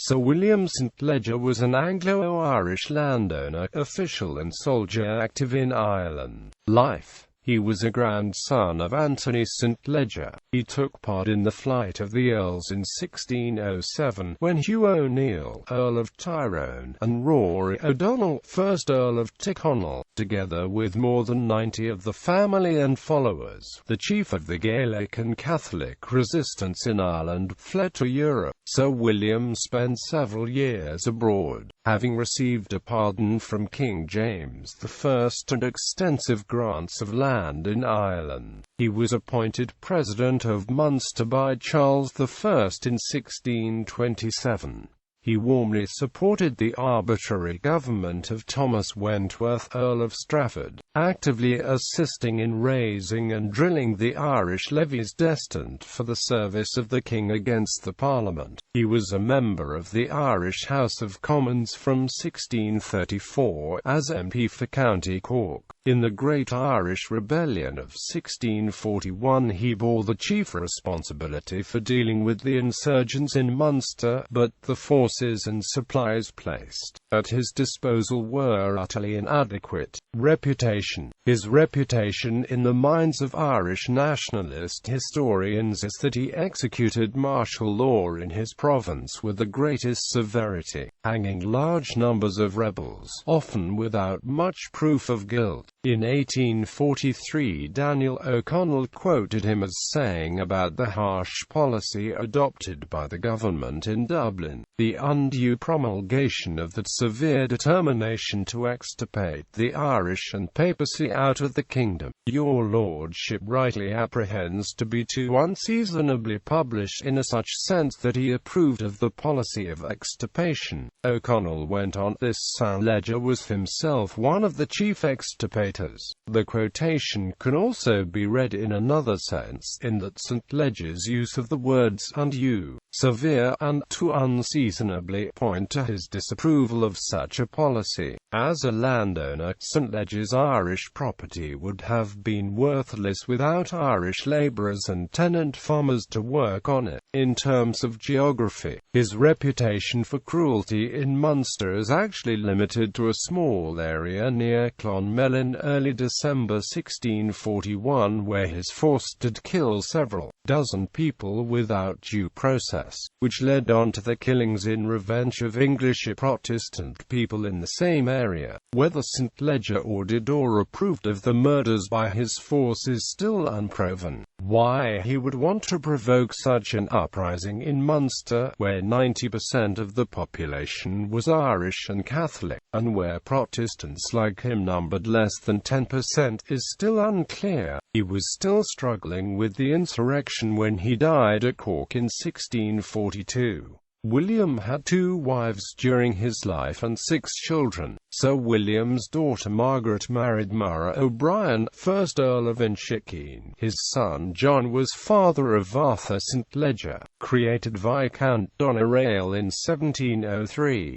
Sir William St. Leger was an Anglo-Irish landowner, official and soldier active in Ireland. Life. He was a grandson of Anthony St. Leger. He took part in the flight of the Earls in 1607, when Hugh O'Neill, Earl of Tyrone, and Rory O'Donnell, 1st Earl of Tyrconnell, together with more than 90 of the family and followers, the chief of the Gaelic and Catholic resistance in Ireland, fled to Europe. Sir William spent several years abroad, having received a pardon from King James I and extensive grants of land in Ireland. He was appointed President of Munster by Charles I in 1627. He warmly supported the arbitrary government of Thomas Wentworth, Earl of Strafford, actively assisting in raising and drilling the Irish levies destined for the service of the king against the Parliament. He was a member of the Irish House of Commons from 1634, as MP for County Cork. In the Great Irish Rebellion of 1641 he bore the chief responsibility for dealing with the insurgents in Munster, but the forces and supplies placed at his disposal were utterly inadequate. Reputation. His reputation in the minds of Irish nationalist historians is that he executed martial law in his province with the greatest severity, hanging large numbers of rebels, often without much proof of guilt. In 1843 Daniel O'Connell quoted him as saying about the harsh policy adopted by the government in Dublin, the undue promulgation of that severe determination to extirpate the Irish and papacy out of the kingdom. Your lordship rightly apprehends to be too unseasonably published in a such sense that he approved of the policy of extirpation. O'Connell went on, this St. Leger was himself one of the chief extirpators. The quotation can also be read in another sense, in that St. Leger's use of the words undue, severe, and too unseasonably point to his disapproval of such a policy. As a landowner, St. Leger's Irish property would have been worthless without Irish labourers and tenant farmers to work on it. In terms of geography, his reputation for cruelty in Munster is actually limited to a small area near Clonmellin early December 1641, where his force did kill several dozen people without due process, which led on to the killings in revenge of English Protestant people in the same area. Whether St. Leger ordered or approved of the murders by his force is still unproven. Why he would want to provoke such an uprising in Munster, where 90% of the population was Irish and Catholic, and where Protestants like him numbered less than 10%, is still unclear. He was still struggling with the insurrection when he died at Cork in 1642. William had 2 wives during his life and 6 children. Sir William's daughter Margaret married Mara O'Brien, 1st Earl of Inchiquin. His son John was father of Arthur St. Leger, created Viscount Doneraile in 1703.